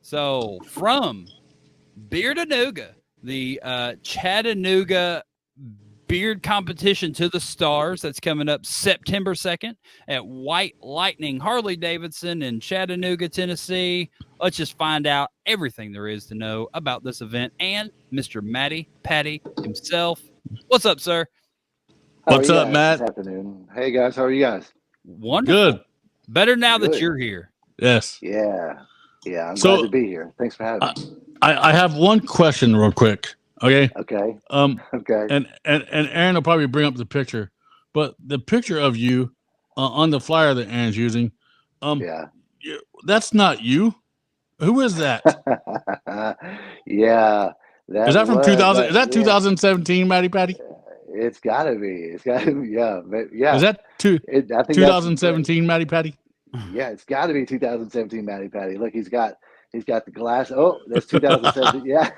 So from Beard-A-Nooga, the Chattanooga Beard Competition to the Stars that's coming up September 2nd at White Lightning Harley-Davidson in Chattanooga, Tennessee. Let's just find out everything there is to know about this event and Mr. Matty Patty himself. What's up, sir? What's up, Matt? This afternoon. Hey guys, how are you guys? Wonderful. Good. Better now that Good. you're here. Yes. Yeah, I'm glad to be here. Thanks for having me. I have one question real quick. Okay. Okay. Okay. And Aaron will probably bring up the picture, but the picture of you on the flyer that Aaron's using, that's not you. Who is that? Yeah. Is that from 2000? Is that 2017, Matty Patty? It's got to be. It's got to be. Yeah. Yeah. Is that I think 2017, Matty Patty? Yeah, it's got to be 2017, Matty Patty. Look, he's got the glass. Oh, that's 2017. Yeah.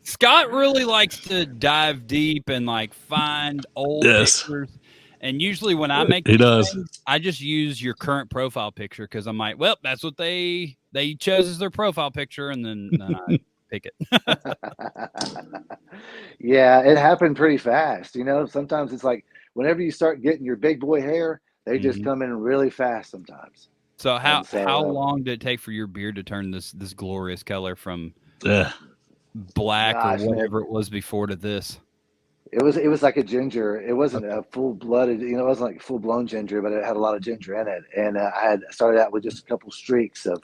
Scott really likes to dive deep and like find old pictures. And usually when I make things, I just use your current profile picture because I'm like, well, that's what they chose as their profile picture, and then I pick it. Yeah, it happened pretty fast. You know, sometimes it's like whenever you start getting your big boy hair, they just come in really fast sometimes. So how long did it take for your beard to turn this glorious color from black or whatever it was before to this? It was like a ginger. It wasn't a full-blooded, it wasn't like full-blown ginger, but it had a lot of ginger in it. And I had started out with just a couple streaks of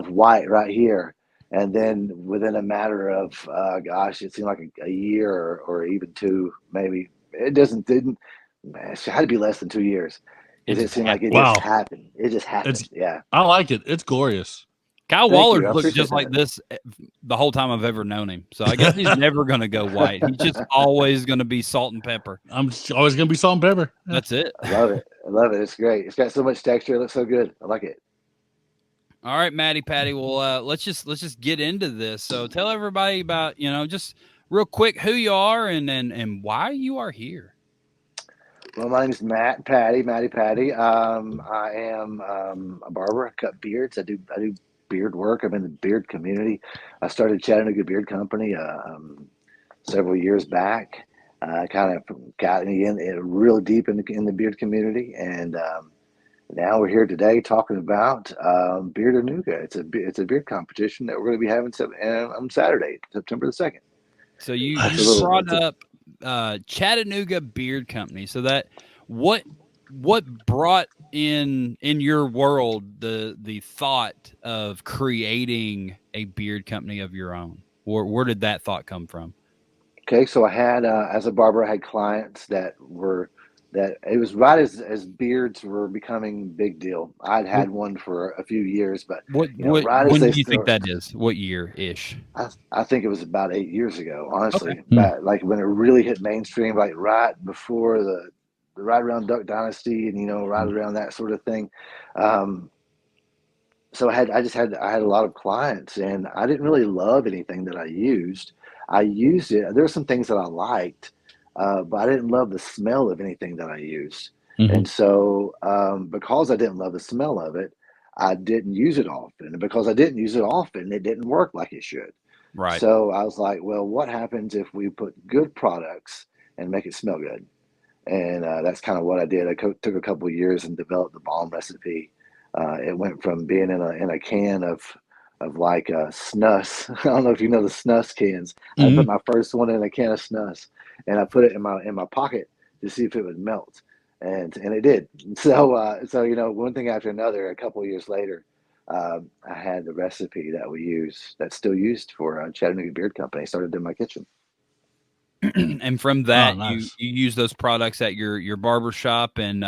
white right here. And then within a matter of, it seemed like a year or even two, maybe. It had to be less than 2 years. It just seemed like it just happened. It just happened. I like it. It's glorious. Kyle Waller looks just like this the whole time I've ever known him. So I guess he's never going to go white. He's just always going to be salt and pepper. I'm always going to be salt and pepper. That's it. I love it. It's great. It's got so much texture. It looks so good. I like it. All right, Matty Patty. Well, let's just get into this. So tell everybody about, just real quick who you are and why you are here. Well, my name is Matty Patty. I am a barber. I cut beards. I do beard work. I'm in the beard community. I started Chattanooga Beard Company several years back. Kind of got in real deep in the beard community, and now we're here today talking about Beard-A-Nooga. It's a beard competition that we're going to be having on Saturday, September the 2nd. So you brought up Chattanooga Beard Company. So that what brought in your world the thought of creating a beard company of your own? Where did that thought come from? Okay, so I had as a barber, I had clients that it was right as beards were becoming big deal. I'd had one for a few years, but when do you think that is? What year ish? I think it was about 8 years ago, honestly. Okay. But like when it really hit mainstream, like right before right around Duck Dynasty and right around that sort of thing. So I had a lot of clients, and I didn't really love anything that I used. I used it. There were some things that I liked. But I didn't love the smell of anything that I used. Mm-hmm. And so because I didn't love the smell of it, I didn't use it often. And because I didn't use it often, it didn't work like it should. Right. So I was like, well, what happens if we put good products and make it smell good? And that's kind of what I did. I took a couple of years and developed the bomb recipe. It went from being in a can of like snus. I don't know if you know the snus cans. Mm-hmm. I put my first one in a can of snus. And I put it in my pocket to see if it would melt, and it did. So one thing after another. A couple of years later, I had the recipe that we use, that's still used for Chattanooga Beard Company. Started in my kitchen. And from that, nice. you use those products at your barber shop, and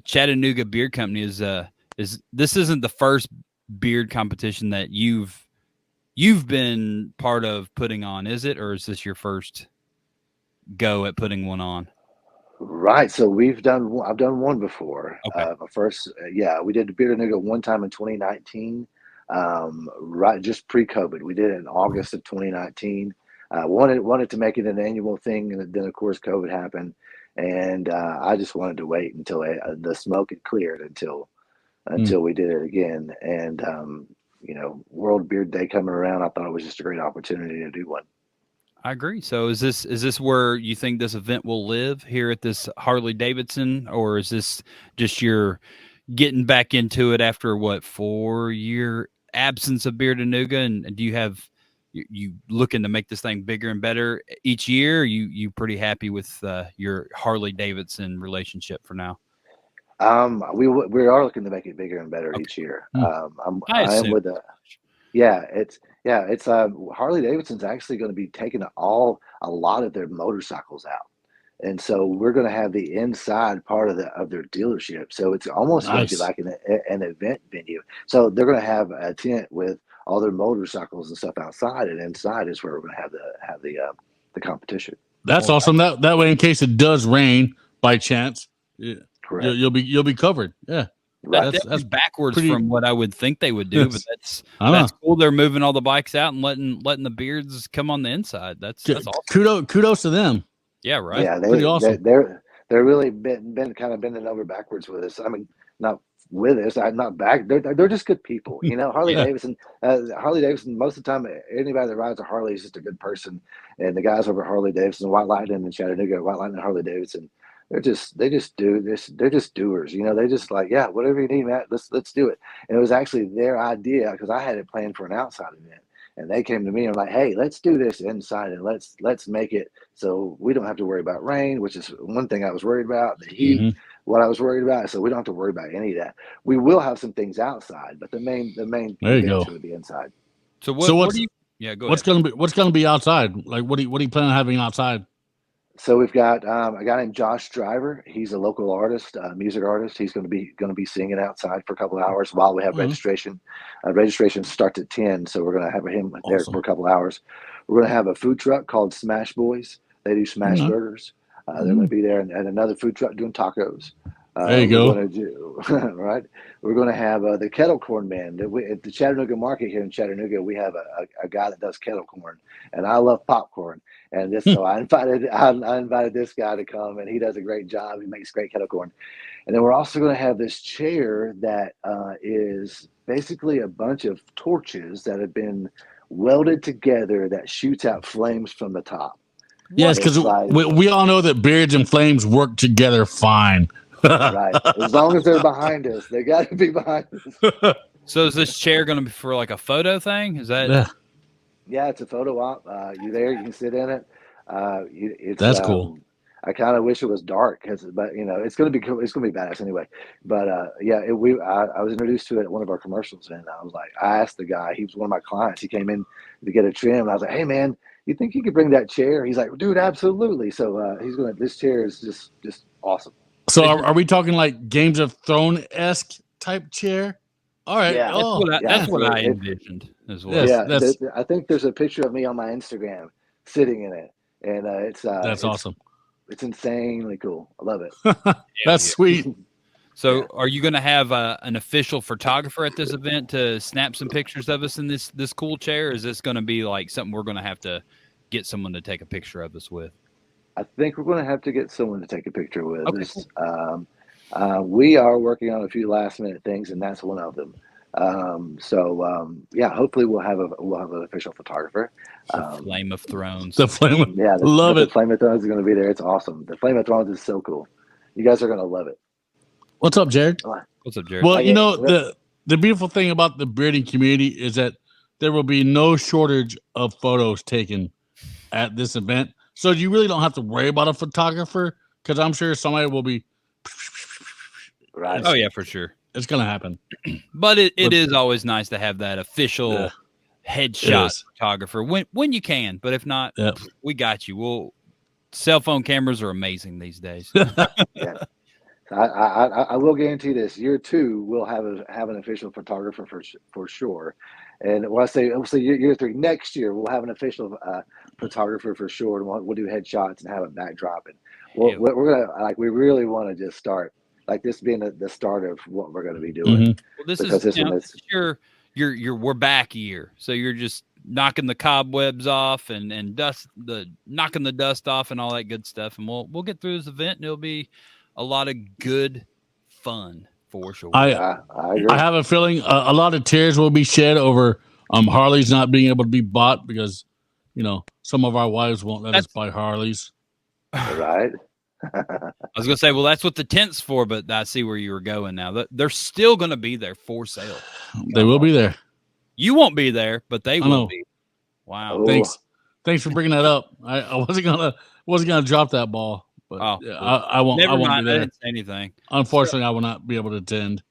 Chattanooga Beard Company is this isn't the first beard competition that you've been part of putting on, is it, or is this your first go at putting one on? Right. So I've done one before. Okay. First, we did the Beard-A-Nooga one time in 2019, right, just pre-COVID. We did it in August of 2019. Wanted to make it an annual thing, and then of course COVID happened, and I just wanted to wait until the smoke had cleared until we did it again. And World Beard Day coming around, I thought it was just a great opportunity to do one. I agree. So is this where you think this event will live here at this Harley-Davidson, or is this just your getting back into it after 4-year absence of Beard-A-Nooga? And do you have you looking to make this thing bigger and better each year? Or you pretty happy with your Harley-Davidson relationship for now? We are looking to make it bigger and better each year. I am with it's Harley-Davidson's actually going to be taking a lot of their motorcycles out. And so we're going to have the inside part of their dealership. So it's almost going to be like an event venue. So they're going to have a tent with all their motorcycles and stuff outside, and inside is where we're going to have the competition. That's awesome. That way, in case it does rain by chance, correct, you'll be covered. Yeah. Right. That's backwards from what I would think they would do, but that's cool. They're moving all the bikes out and letting the beards come on the inside. That's awesome. Kudos to them. Yeah, right. Yeah, pretty awesome. They're really been kind of bending over backwards with us. I mean, not with us. I'm not back. They're just good people. Harley-Davidson. Harley-Davidson. Most of the time, anybody that rides a Harley is just a good person. And the guys over at Harley-Davidson, White Lightning in Chattanooga, White Lightning Harley-Davidson, they just do this. They're just doers. They just like, yeah, whatever you need, Matt. Let's do it. And it was actually their idea, because I had it planned for an outside event. And they came to me and were like, hey, let's do this inside, and let's make it so we don't have to worry about rain, which is one thing I was worried about, the heat, what I was worried about. So we don't have to worry about any of that. We will have some things outside, but the main event is going to be inside. So what do you, go ahead. What's going to be outside? Like, what do you plan on having outside? So we've got a guy named Josh Driver. He's a local artist, music artist. He's going to be singing outside for a couple of hours while we have registration. Registration starts at 10, so we're going to have him there for a couple of hours. We're going to have a food truck called Smash Boys. They do smash burgers. They're going to be there, and another food truck doing tacos. There you go. Right. We're going to have the kettle corn man. At the Chattanooga market here in Chattanooga, we have a guy that does kettle corn, and I love popcorn. And so I invited this guy to come, and he does a great job. He makes great kettle corn. And then we're also going to have this chair that is basically a bunch of torches that have been welded together that shoots out flames from the top. Yes, because we all know that beards and flames work together fine. Right. As long as they're behind us, they got to be behind us. So is this chair going to be for like a photo thing? Is that? Yeah, it's a photo op. You there? You can sit in it. That's cool. I kind of wish it was dark, but it's going to be cool. It's going to be badass anyway. But I was introduced to it at one of our commercials, and I asked the guy. He was one of my clients. He came in to get a trim, and I was like, "Hey, man, you think you could bring that chair?" He's like, "Dude, absolutely." So this chair is just awesome. So are we talking like Games of Thrones-esque type chair? All right. Yeah. That's what I envisioned as well. Yeah, I think there's a picture of me on my Instagram sitting in it, and it's awesome. It's insanely cool. I love it. That's sweet. So are you going to have an official photographer at this event to snap some pictures of us in this cool chair? Or is this going to be like something we're going to have to get someone to take a picture of us with? I think we're going to have to get someone to take a picture with us. Cool. We are working on a few last minute things, and that's one of them. Hopefully we'll have an official photographer. Flame of Thrones. The Flame of The Flame of Thrones is going to be there. It's awesome. The Flame of Thrones is so cool. You guys are going to love it. What's up, Jared? What's up, Jared? Well, the beautiful thing about the bearding community is that there will be no shortage of photos taken at this event. So you really don't have to worry about a photographer, because I'm sure somebody will be. Right. Oh, yeah, for sure. It's going to happen. But it is always nice to have that official headshot photographer when you can. But if not, we got you. Cell phone cameras are amazing these days. Yeah. I will guarantee this: year 2 we'll have an official photographer for sure. And when I say year 3, next year we'll have an official photographer for sure, and we'll do headshots and have a backdrop. And we're gonna we really want to just start this being the start of what we're going to be doing. Well, this is we're back year, so you're just knocking the cobwebs off and knocking the dust off and all that good stuff, and we'll get through this event, and it'll be a lot of good fun. for sure. I agree. I have a feeling a lot of tears will be shed over Harleys not being able to be bought because, some of our wives won't let us buy Harleys. Right. I was going to say, well, that's what the tent's for, but I see where you were going now. They're still going to be there for sale. They will be there. You won't be there, but they will be. Wow. Oh. Thanks for bringing that up. I wasn't gonna drop that ball, but I won't. Never I won't mind. be there. I didn't say anything. Unfortunately, I will not be able to attend.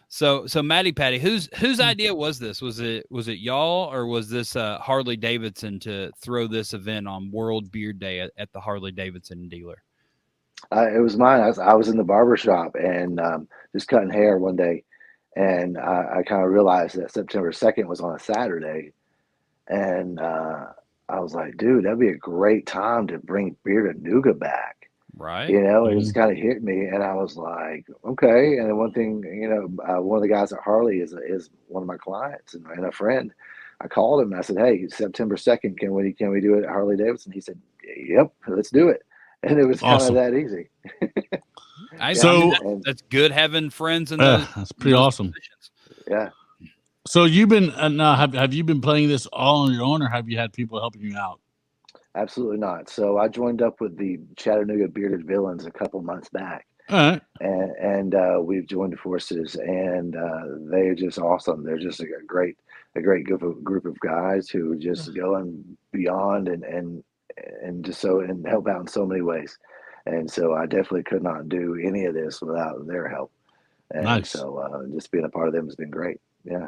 So Matty Patty, whose idea was this? Was it y'all, or was this Harley-Davidson to throw this event on World Beard Day at the Harley-Davidson dealer? It was mine. I was in the barber shop and just cutting hair one day, and I kind of realized that September 2nd was on a Saturday, and I was like, dude, that'd be a great time to bring Beard-A-Nooga back. Right. It just kind of hit me, and I was like, okay. And then one thing, one of the guys at Harley is one of my clients and a friend. I called him and I said, hey, September 2nd, can we do it at Harley-Davidson? He said, yep, let's do it. And it was kind of that easy. That's good having friends in those. That's pretty awesome. Positions. Yeah. So you've been now have you been playing this all on your own, or have you had people helping you out? Absolutely not. So I joined up with the Chattanooga Bearded Villains a couple months back. All right. And we've joined forces, and they're just awesome. They're just a great group of guys who just go and beyond and just and help out in so many ways. And so I definitely could not do any of this without their help. And nice. So just being a part of them has been great. Yeah,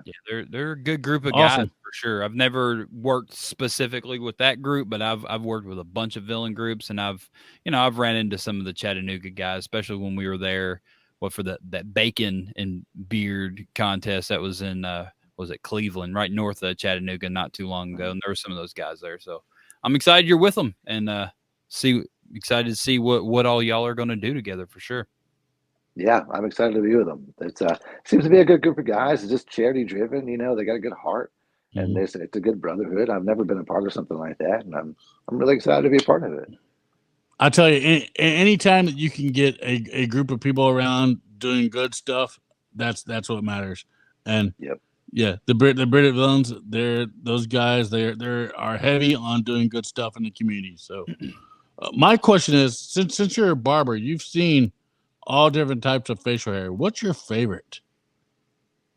they're a good group of awesome. guys for sure. I've never worked specifically with that group, but I've worked with a bunch of villain groups, and I've ran into some of the Chattanooga guys, especially when we were there. For that bacon and beard contest that was in was it Cleveland, right north of Chattanooga, not too long ago, and there were some of those guys there. So I'm excited you're with them, and excited to see what all y'all are going to do together for sure. Yeah, I'm excited to be with them. It's seems to be a good group of guys. It's just charity driven. They got a good heart, and it's a good brotherhood. I've never been a part of something like that, and I'm really excited to be a part of it. I tell you, anytime that you can get a group of people around doing good stuff, that's what matters. And yeah, the British Villains, those guys. They are heavy on doing good stuff in the community. So, my question is, since you're a barber, you've seen all different types of facial hair. What's your favorite?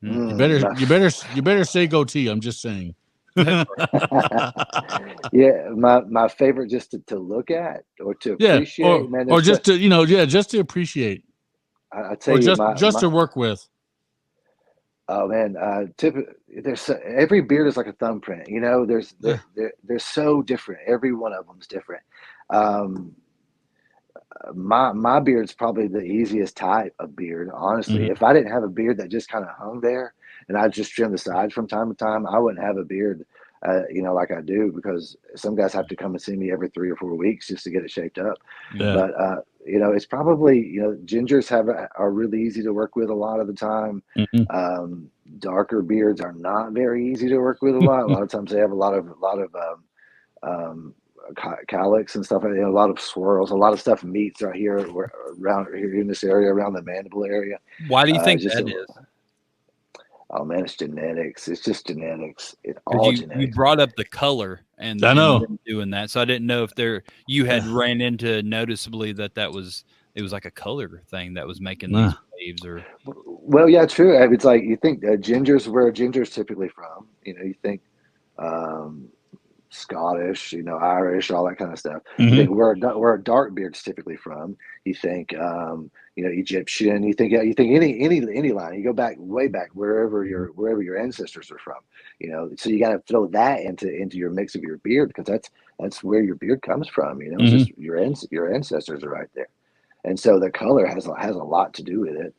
You better say goatee. I'm just saying. Yeah, my favorite just to look at or to appreciate, or just to appreciate. I tell you, just to work with. Oh man, there's every beard is like a thumbprint. They're so different. Every one of them's different. My beard's probably the easiest type of beard, honestly. Mm-hmm. If I didn't have a beard that just kind of hung there and I just trim the sides from time to time, I wouldn't have a beard, like I do, because some guys have to come and see me every 3 or 4 weeks just to get it shaped up. Yeah. But, it's probably, gingers are really easy to work with a lot of the time. Mm-hmm. Darker beards are not very easy to work with a lot. A lot of times they have a lot of calyx and stuff, a lot of swirls, a lot of stuff meets right here around here in this area, around the mandible area. Why do you think that is? Oh man, it's genetics. It's just genetics. It's all genetics. You brought up the color and I know doing that, so I didn't know if you had ran into noticeably that it was like a color thing that was making these waves. Or well, yeah, true. It's like you think gingers, where gingers typically from. You think Scottish, Irish, all that kind of stuff. Mm-hmm. You think where a dark beard's typically from. You think Egyptian. You think any line. You go way back wherever your ancestors are from. So you got to throw that into your mix of your beard, because that's where your beard comes from. Mm-hmm. It's just your ancestors are right there, and so the color has a lot to do with it,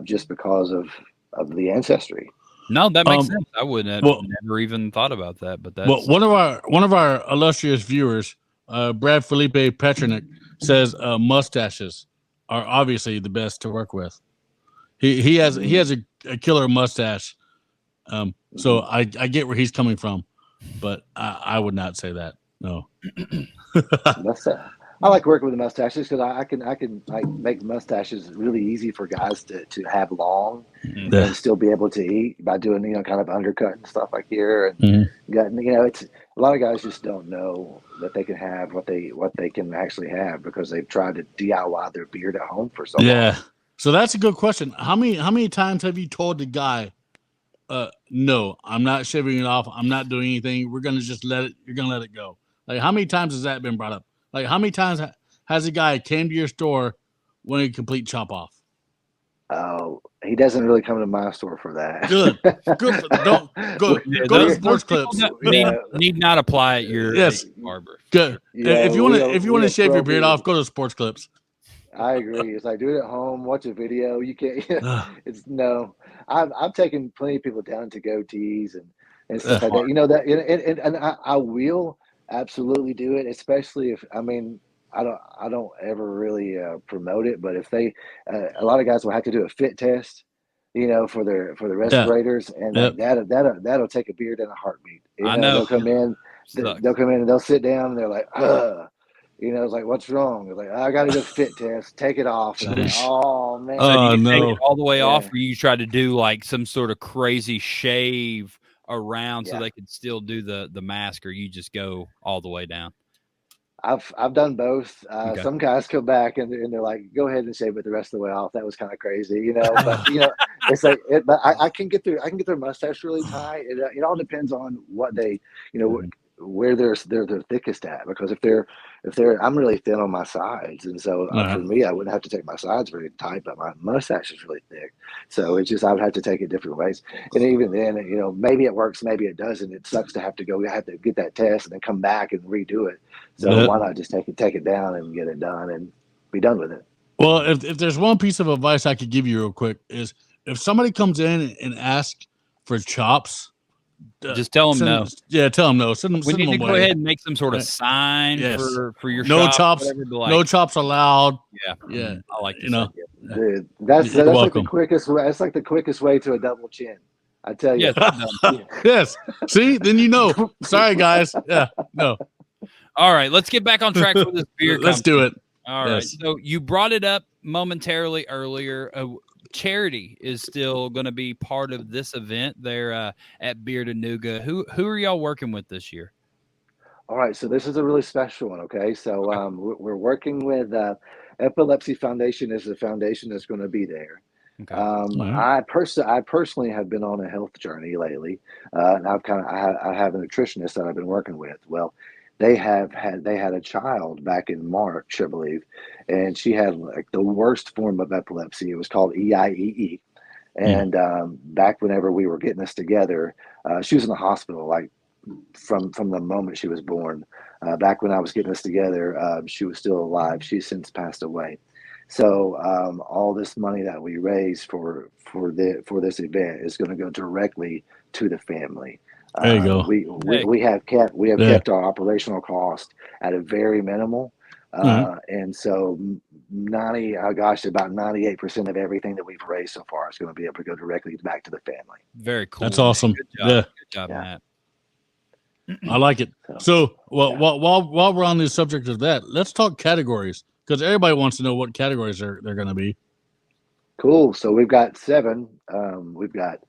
just because of the ancestry. No, that makes sense. I wouldn't have never even thought about that. But that's one of our illustrious viewers, Brad Felipe Petronik, says mustaches are obviously the best to work with. He has a killer mustache. So I get where he's coming from, but I would not say that. No. I like working with the mustaches because I can like make mustaches really easy for guys to have long Yeah. and still be able to eat by doing kind of undercut and stuff like here and Mhm. it's a lot of guys just don't know that they can have what they can actually have because they've tried to DIY their beard at home for so long. Yeah. So that's a good question. How many times have you told the guy, no, I'm not shaving it off. I'm not doing anything. We're gonna just you're gonna let it go. Like, how many times has that been brought up? Like, how many times has a guy came to your store wanting a complete chop off? Oh, he doesn't really come to my store for that. Good. Don't go. Yeah, Go to those Sports people Clips. need not apply at your Yes. barber. Good. Yeah, If you want to shave your beard off, go to Sports Clips. I agree. It's like do it at home, watch a video. You can't. It's no. I've taken plenty of people down to goatees and stuff like that. You know that, and I will absolutely do it, especially if I don't ever really promote it, but if they a lot of guys will have to do a fit test, for the respirators, and Yep. that'll take a beard in a heartbeat. I know. They'll come in, and they'll sit down, and they're like, ugh. It's like, what's wrong? It's like, I got to do a fit test. Take it off. And I'm like, oh man. So do you take no. it all the way off, or you try to do like some sort of crazy shave around so they can still do the mask, or you just go all the way down? I've done both. Okay. Some guys come back and they're like, go ahead and shave it the rest of the way off. That was kind of crazy, but it's like, but I can get their mustache really tight. It all depends on what they, where they're thickest at, because if they're I'm really thin on my sides, and so for me I wouldn't have to take my sides very tight, but my mustache is really thick, so it's just I would have to take it different ways. And even then, maybe it works, maybe it doesn't. It sucks to have to get that test and then come back and redo it. So why not just take it down and get it done and be done with it? Well, if there's one piece of advice I could give you real quick, is if somebody comes in and asks for chops, just tell them no. Yeah, tell them no. Send them. We need to go ahead and make some sort of sign for your no shop, chops. No chops allowed. Yeah. I like this. Dude, that's like the quickest way. That's like the quickest way to a double chin. I tell you. Yes. See, then Sorry, guys. Yeah. No. All right, let's get back on track for this beer. Let's do it. All right. So you brought it up momentarily earlier. Charity is still going to be part of this event there at Beard-A-Nooga. Who are y'all working with this year? All right, so this is a really special one. Okay, so we're working with Epilepsy Foundation is the foundation that's going to be there. Okay. I personally have been on a health journey lately, and I have a nutritionist that I've been working with. Well, they had a child back in March, I believe, and she had like the worst form of epilepsy. It was called EIEE. And back whenever we were getting this together, she was in the hospital like from the moment she was born. Back when I was getting this together, she was still alive. She's since passed away. So all this money that we raise for this event is going to go directly to the family. There you go. We have kept our operational cost at a very minimal, and so about 98% of everything that we've raised so far is going to be able to go directly back to the family. Very cool. That's awesome. Good job. Good job, Matt. I like it. So, while we're on the subject of that, let's talk categories, because everybody wants to know what categories they're going to be. Cool. So we've got 7. We've got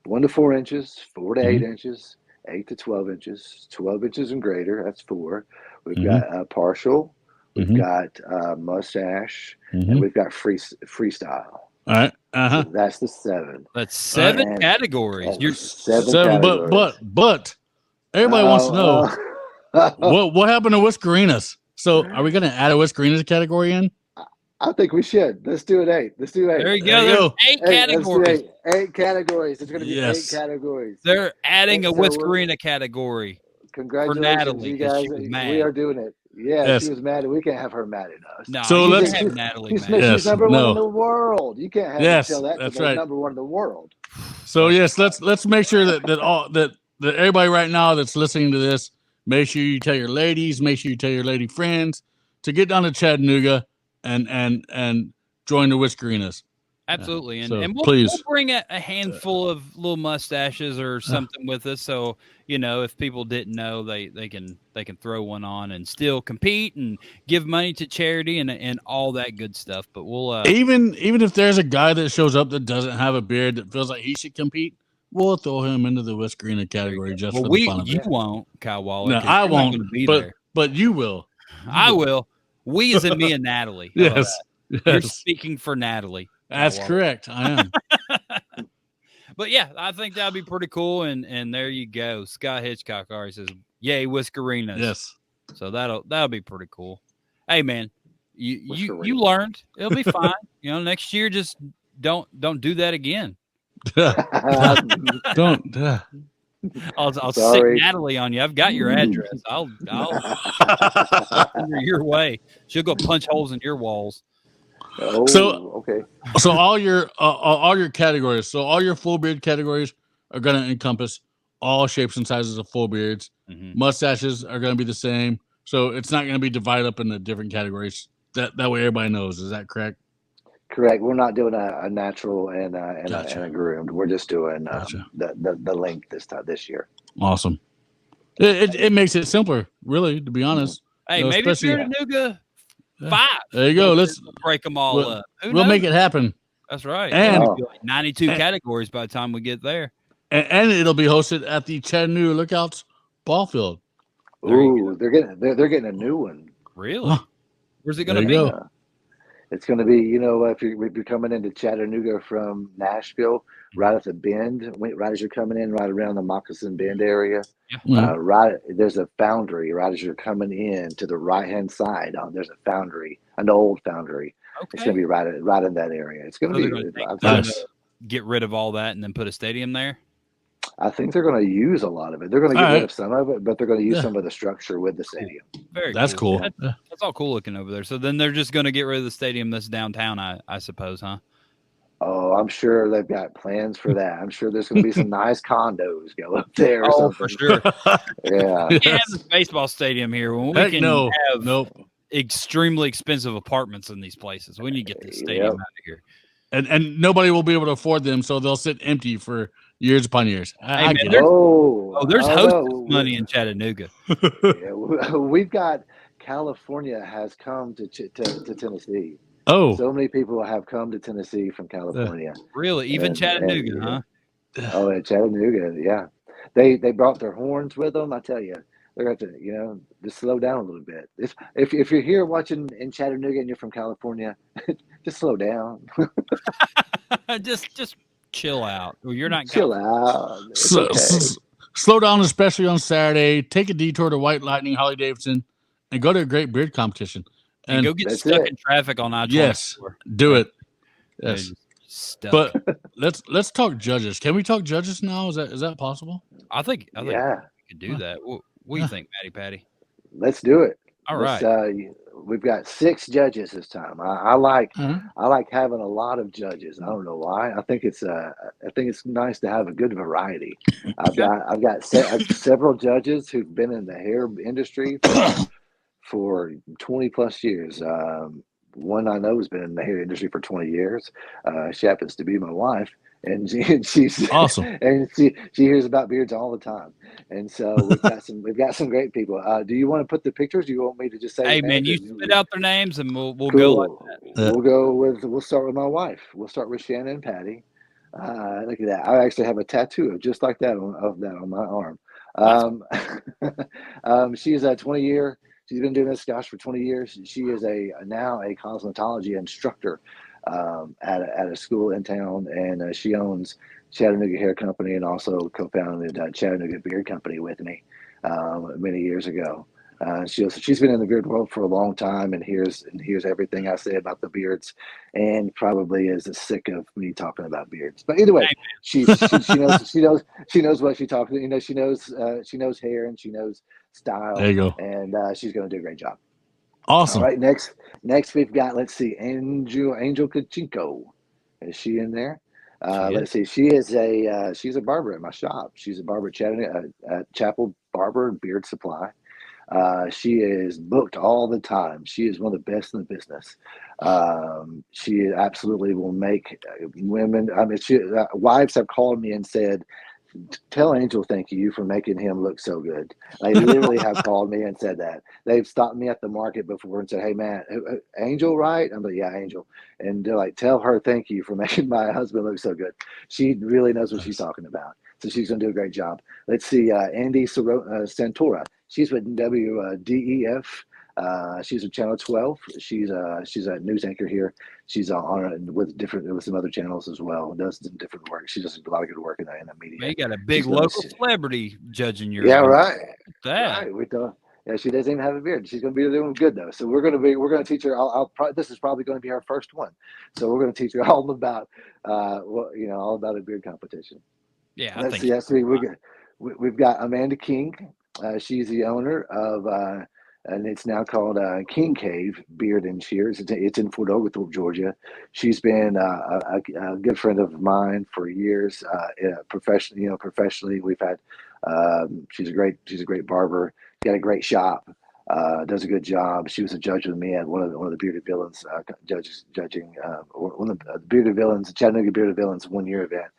1 to 4 inches, 4 to 8 inches, 8 to 12 inches, 12 inches and greater. That's 4. We've got partial. We've got mustache, and we've got freestyle. All right. So that's the 7. That's 7 categories. You're You're 7 categories. But everybody wants to know what happened to Whiskerinas. So are we going to add a Whiskerinas category in? I think we should. Let's do it 8. Let's do 8. There you go. 8 categories. 8 categories. It's going to be 8 categories. They're adding a Whiskerina category. Congratulations, for Natalie, you guys. We are doing it. Yeah, she was mad. We can't have her mad at us. No, so let's have Natalie mad. She's number 1 in the world. You can't have her tell that that's right. Number 1 in the world. So let's make sure that everybody right now that's listening to this, make sure you tell your ladies, make sure you tell your lady friends to get down to Chattanooga and join the Whiskerinas. Absolutely, So and we'll please. bring a handful of little mustaches or something with us. So if people didn't know, they can throw one on and still compete and give money to charity and all that good stuff. But we'll Even if there's a guy that shows up that doesn't have a beard that feels like he should compete, we'll throw him into the Whiskerina category just for the fun of you it. won't, Kyle Waller. No, 'Cause I you're not won't. gonna be But there. but you will. I will. We as in me and Natalie. How about Yes. that? You're Yes. speaking for Natalie. Kyle That's Waller. correct. I am. But yeah, I think that'd be pretty cool. And there you go. Scott Hitchcock already says, "Yay, Whiskerinas." Yes. So that'll be pretty cool. Hey man, you Whiskerina. learned. It'll be fine. Next year just don't do that again. Don't. I'll sick Sorry. Natalie on you. I've got your address. I'll send her your way. She'll go punch holes in your walls. Okay. So all your categories, so all your full beard categories are going to encompass all shapes and sizes of full beards. Mm-hmm. Mustaches are going to be the same. So it's not going to be divided up into different categories. That way everybody knows. Is that correct? Correct. We're not doing a natural and Gotcha. a groomed. We're just doing Gotcha. the length this year. Awesome. It makes it simpler, really, to be honest. Hey, maybe Beard-A-Nooga 5. There you go. Let's break them all up. We'll make it happen. That's right. And it'll be like 92 categories by the time we get there. And it'll be hosted at the Chattanooga Lookouts ball field. Ooh, they're getting a new one. Really? Huh. Where's it going to be? Go. It's going to be, if you're coming into Chattanooga from Nashville, right at the bend, right as you're coming in, right around the Moccasin Bend area, right there's a foundry right as you're coming in to the right hand side. There's a foundry, an old foundry. Okay. It's going to be right in that area. It's going to be nice. Get rid of all that and then put a stadium there. I think they're going to use a lot of it. They're going to get rid of some of it, but they're going to use some of the structure with the stadium. That's cool. That's all cool looking over there. So then they're just going to get rid of the stadium that's downtown, I suppose, huh? Oh, I'm sure they've got plans for that. I'm sure there's going to be some nice condos go up there. Or something. For sure. Yeah. We can't have this baseball stadium here when we can have extremely expensive apartments in these places. We need to get this stadium out of here. And nobody will be able to afford them, so they'll sit empty for years upon years. I get it. There's hostess money in Chattanooga. We've got California has come to Tennessee. Oh, so many people have come to Tennessee from California. Really, even Chattanooga, huh? Oh, at Chattanooga, yeah. They brought their horns with them. I tell you, they're going to just slow down a little bit. If you're here watching in Chattanooga and you're from California, just slow down. just chill out. Well, you're not chill out. Slow down, especially on Saturday. Take a detour to White Lightning Harley-Davidson and go to a great beard competition. And go get stuck in traffic on I-24. Yes, do it. Yes, but let's talk judges. Can we talk judges now? Is that possible? I think we could do that. What do you think, Patty? Let's do it. All right. We've got 6 judges this time. I like having a lot of judges. I don't know why. I think it's nice to have a good variety. I've got several judges who've been in the hair industry for 20 plus years. One I know has been in the hair industry for 20 years. She happens to be my wife, and she's awesome. And she hears about beards all the time. And so we've got some great people. Do you want to put the pictures? Do you want me to just say? Hey man, you spit out their names, and we'll go like that. We'll start with my wife. We'll start with Shannon and Patty. Look at that. I actually have a tattoo of just like that on my arm. She's a 20-year. She's been doing this, gosh, for 20 years. She is now a cosmetology instructor at a school in town, and she owns Chattanooga Hair Company and also co-founded Chattanooga Beard Company with me many years ago. She's been in the beard world for a long time and hears everything I say about the beards, and probably is sick of me talking about beards. But either way, she knows what she's talking. She knows hair and she knows style. There you go. And she's going to do a great job. Awesome. All right, next we've got, let's see, Angel Kachinko. Is she in there? Let's see. She's a barber at my shop. She's a barber at Chapel Barber Beard Supply. She is booked all the time. She is one of the best in the business. She absolutely will make women. I mean, wives have called me and said, "Tell Angel thank you for making him look so good." They literally have called me and said that. They've stopped me at the market before and said, "Hey man, Angel, right?" I'm like, "Yeah, Angel." And they're like, "Tell her thank you for making my husband look so good." She really knows what she's talking about. So she's going to do a great job. Let's see, Andy Santora. She's with WDEF. She's with Channel 12. She's a news anchor here. She's on with some other channels as well. Does some different work. She does a lot of good work in the media. Man, you got a big local celebrity judging your. Yeah, right. That. Right. We don't. Yeah, she doesn't even have a beard. She's going to be doing good though. So we're going to teach her. This is probably going to be her first one. So we're going to teach her all about, all about a beard competition. Yeah, Let's see. We've got Amanda King. She's the owner of, and it's now called King Cave Beard and Shears. It's in Fort Oglethorpe, Georgia. She's been a good friend of mine for years. Professionally, we've had. She's a great barber. Got a great shop. Does a good job. She was a judge with me at one of the Bearded Villains judging one of the Bearded Villains, Chattanooga Bearded Villains 1 year event.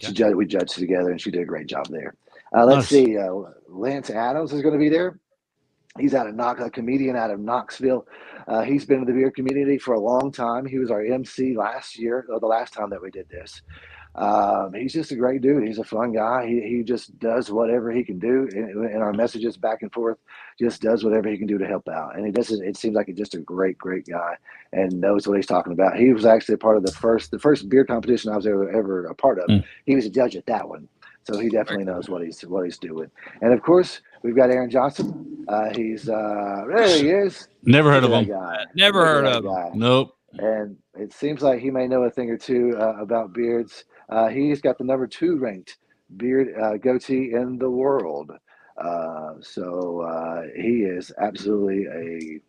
Okay. We judged together, and she did a great job there. Let's see. Lance Adams is going to be there. He's a comedian out of Knoxville. He's been in the beard community for a long time. He was our MC last year, or the last time that we did this. He's just a great dude. He's a fun guy. He just does whatever he can do in our messages back and forth. Just does whatever he can do to help out. And it seems like he's just a great guy and knows what he's talking about. He was actually a part of the first beer competition I was ever a part of. He was a judge at that one. So he definitely knows what he's doing. And of course, we've got Aaron Johnson. There he is. Never heard of him. Never heard of him. Nope. And it seems like he may know a thing or two about beards. He's got the number 2 ranked beard goatee in the world. So he is absolutely a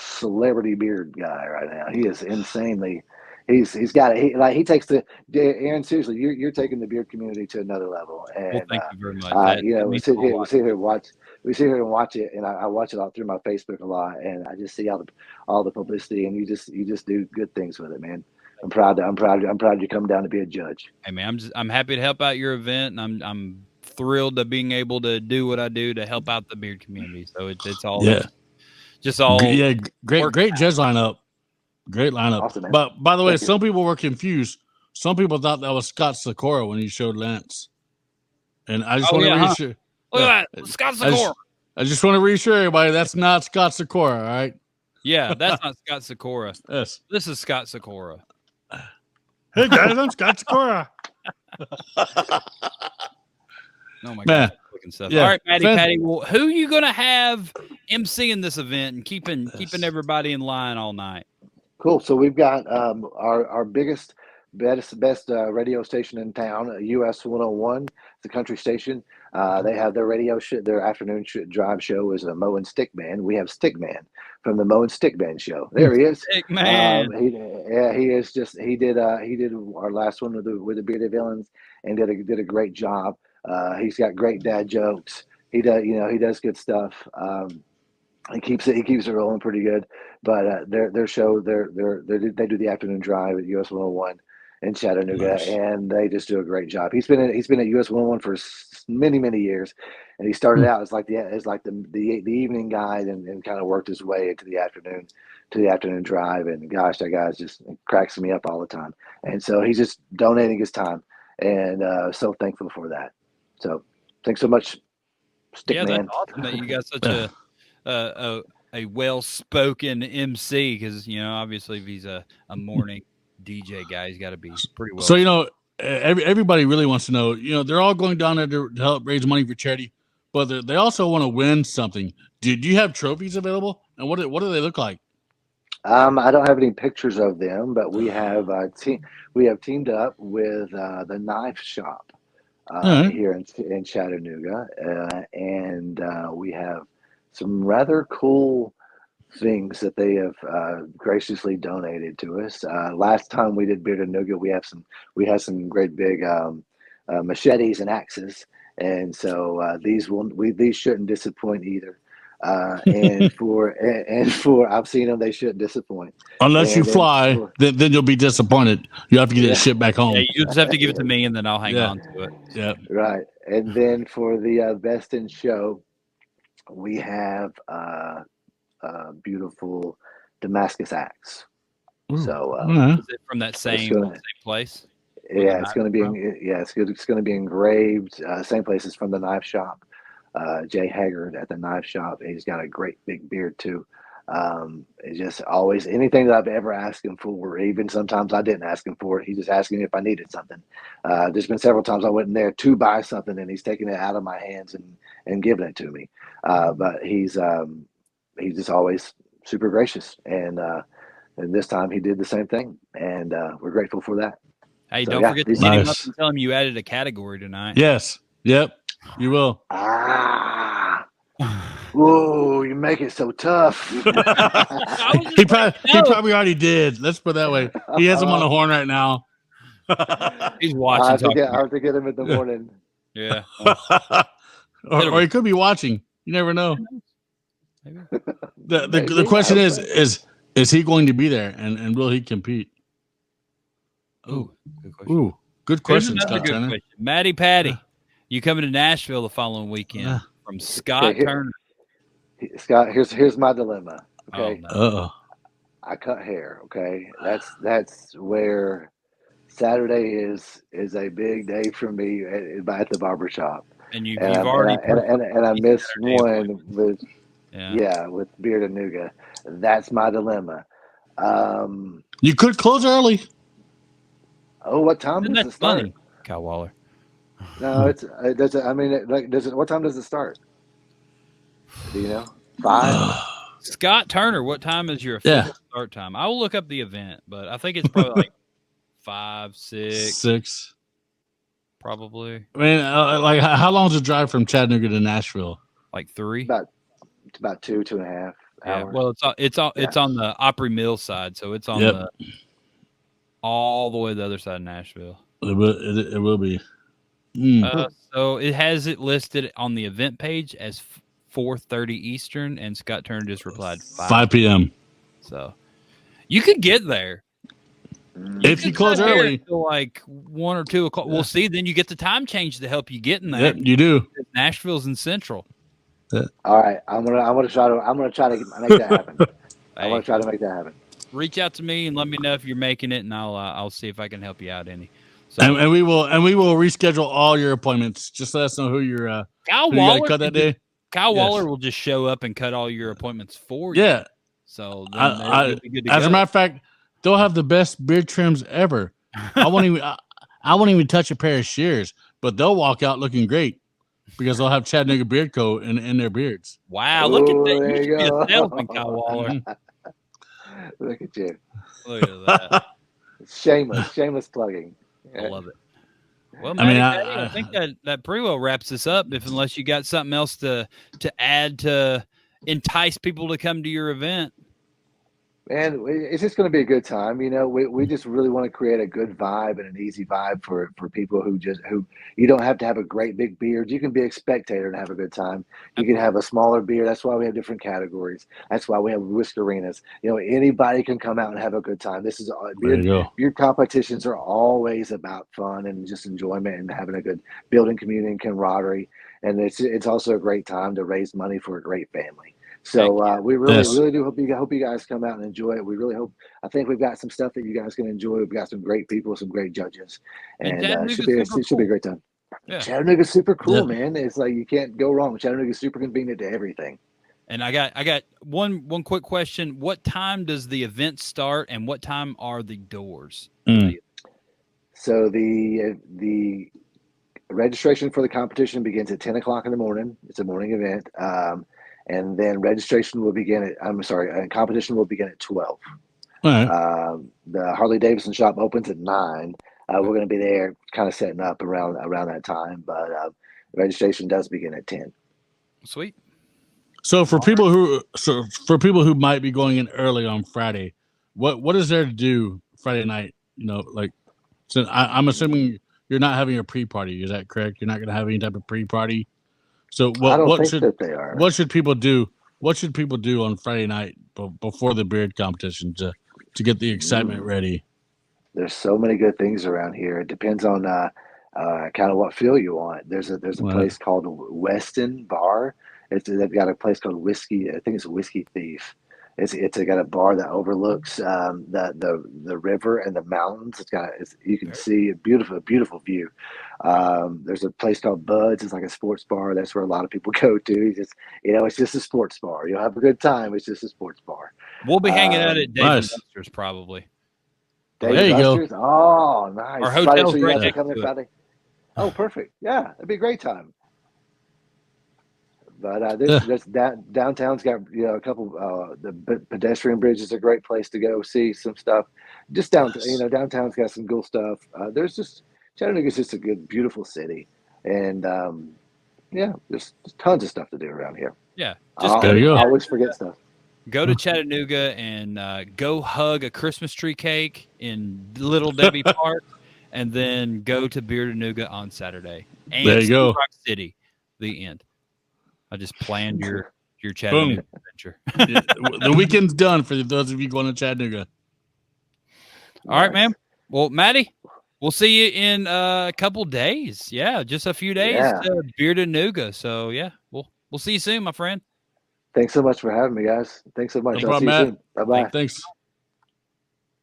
celebrity beard guy right now. He is insanely. He's got it. He takes Aaron, seriously, you're taking the beard community to another level. And well, thank you very much. we sit here and watch it, and I watch it all through my Facebook a lot, and I just see all the publicity, and you just do good things with it, man. I'm proud you come down to be a judge. Hey man, I'm happy to help out your event, and I'm thrilled to being able to do what I do to help out the beard community. So it's all just all great judge lineup. Great lineup. Awesome, but by the way, some people were confused. Some people thought that was Scott Sikora when he showed Lance. And I just want to reassure. Look at that, Scott Sikora. I just want to reassure everybody that's not Scott Sikora, all right? Yeah, that's not Scott Sikora. Yes. This is Scott Sikora. Hey guys, I'm Scott Sikora. Oh my God. Stuff. Yeah. All right, Patty. Well, who are you gonna have emceeing this event and keeping everybody in line all night? Cool. So we've got our best radio station in town, US 101, the country station. They have their their afternoon drive show is a Mo and StyckMan. We have StyckMan from the Mo and StyckMan show. There he is. StyckMan. He did our last one with the Bearded Villains and did a great job. He's got great dad jokes. He does good stuff. He keeps it rolling pretty good. But their show, they do the afternoon drive at US 101 in Chattanooga, and they just do a great job. He's been at US 101 for many years, and he started out as like the evening guide, and kind of worked his way into the afternoon drive. And gosh, that guy's just cracks me up all the time. And so he's just donating his time, and so thankful for that. So thanks so much, StyckMan. Yeah, that's awesome that you got such a well-spoken MC, because obviously if he's a morning DJ guy, he's got to be pretty well. So everybody really wants to know. They're all going down there to help raise money for charity, but they also want to win something. Did you have trophies available, and what do they look like? I don't have any pictures of them, but we have teamed up with the Knife Shop here in Chattanooga, and we have some rather cool things that they have graciously donated to us. Last time we did Beard-A-Nooga, we had some great big machetes and axes, and so these shouldn't disappoint either. And for I've seen them, they shouldn't disappoint. Unless you And fly, then you'll be disappointed. You have to get that shit back home. Yeah, you just have to give it to me, and then I'll hang on to it. Yeah. Right. And then for the best in show, we have beautiful Damascus axe. Ooh. So Is it from that same place? yeah, it's going to be it's going to be engraved same place as from the knife shop. Jay Haggard at the knife shop. He's got a great big beard too. It's just always anything that I've ever asked him for, even sometimes I didn't ask him for it. He just asked me if I needed something. There's been several times I went in there to buy something and he's taking it out of my hands and giving it to me. But he's just always super gracious. And this time he did the same thing. And we're grateful for that. Hey, don't forget to hit him up and tell him you added a category tonight. Yes. Yep. You will. Whoa, you make it so tough. he probably already did. Let's put it that way. He has him on the horn right now. He's watching. I'll have to get him in the morning. Yeah. or he could be watching. You never know. Maybe. The question is he going to be there and will he compete? Ooh, good question. Ooh, good question, Scott Turner. Question. Maddie Patty, you coming to Nashville the following weekend from Scott Turner. Scott, here's my dilemma. Okay. Oh, no. I cut hair. Okay. That's where Saturday is a big day for me at the barber shop. And you've already and I missed one with Beard-A-Nooga. That's my dilemma. You could close early. Oh, what time does it start? Funny, Kyle Waller. No, it doesn't. I mean, what time does it start? Do you know? 5. Scott Turner, what time is your official start time? I will look up the event, but I think it's probably like 5, 6. Probably. I mean, like, how long is the drive from Chattanooga to Nashville? Like 3. About 2.5 hours. Well, it's on the Opry Mill side, so it's on all the way to the other side of Nashville. It will be. So it has it listed on the event page as 4:30 Eastern, and Scott Turner just replied 5 p.m. So you could get there if you close early, till like 1 or 2 o'clock. We'll see. Then you get the time change to help you get in there. Yep, you do. Nashville's in Central. All right, I'm gonna try to make that happen. I want to try to make that happen. Reach out to me and let me know if you're making it, and I'll see if I can help you out any. So, and we will reschedule all your appointments. Just let us know who you're Kyle Waller cut that day. Kyle Waller will just show up and cut all your appointments for you. Yeah. So as a matter of fact, they'll have the best beard trims ever. I won't even touch a pair of shears, but they'll walk out looking great because they'll have Chattanooga Beard Co in their beards. Wow, look at that! You should be a salesman, Kyle Waller. Look at you. Look at that. Shameless plugging. I love it. Well, Maddie, I think that pretty well wraps this up. Unless you got something else to add to entice people to come to your event. Man, it's just going to be a good time. You know, we just really want to create a good vibe and an easy vibe for people who you don't have to have a great big beard. You can be a spectator and have a good time. You can have a smaller beard. That's why we have different categories. That's why we have whiskerinas. You know, anybody can come out and have a good time. This is beard competitions are always about fun and just enjoyment and having a good building community and camaraderie. And it's also a great time to raise money for a great family. So we really do hope you guys come out and enjoy it. We really hope. I think we've got some stuff that you guys can enjoy. We've got some great people, some great judges, and it should be a great time. Yeah. Chattanooga's super cool, man. It's like you can't go wrong. Chattanooga's super convenient to everything. And I got one quick question. What time does the event start, and what time are the doors? So the registration for the competition begins at 10 o'clock in the morning. It's a morning event. And then registration will begin competition will begin at 12. All right. The Harley-Davidson shop opens at 9. We're going to be there kind of setting up around that time, but registration does begin at 10. Sweet. So for people who might be going in early on Friday, what is there to do Friday night? You know, like, so I'm assuming you're not having a pre-party. Is that correct? You're not going to have any type of pre-party? So what should people do what should people do on Friday night before the beard competition to get the excitement ready? There's so many good things around here. It depends on kind of what feel you want. There's a place called Weston Bar. They've got a place called Whiskey. I think it's Whiskey Thief. It's got a bar that overlooks the river and the mountains. You can see a beautiful view. There's a place called Bud's. It's like a sports bar. That's where a lot of people go to. It's just a sports bar. You'll have a good time. It's just a sports bar. We'll be hanging out at Dave nice. & Buster's probably. There you go. Oh, nice. Our hotel's Friday, right so you guys next come there to it. Friday. Oh, perfect. Yeah, it'd be a great time. But downtown's got a couple. The pedestrian bridge is a great place to go see some stuff. Just downtown's got some cool stuff. Chattanooga's just a good, beautiful city, and there's tons of stuff to do around here. Yeah, I always forget stuff. Go to Chattanooga and go hug a Christmas tree cake in Little Debbie Park, and then go to Beard-A-Nooga on Saturday. And there you go. Rock City, the end. I just planned your Chattanooga adventure. The weekend's done for those of you going to Chattanooga. All right, man. Well, Maddie, we'll see you in a couple days. Yeah, just a few days to Beard-A-Nooga. So, yeah, we'll see you soon, my friend. Thanks so much for having me, guys. Thanks so much. No problem, I'll see you Matt. soon. Bye-bye. Thanks.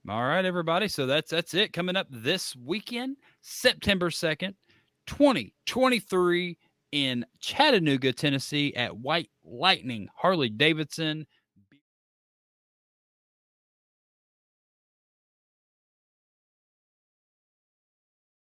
All right, everybody. So that's it. Coming up this weekend, September 2nd, 2023 in Chattanooga, Tennessee at White Lightning Harley-Davidson.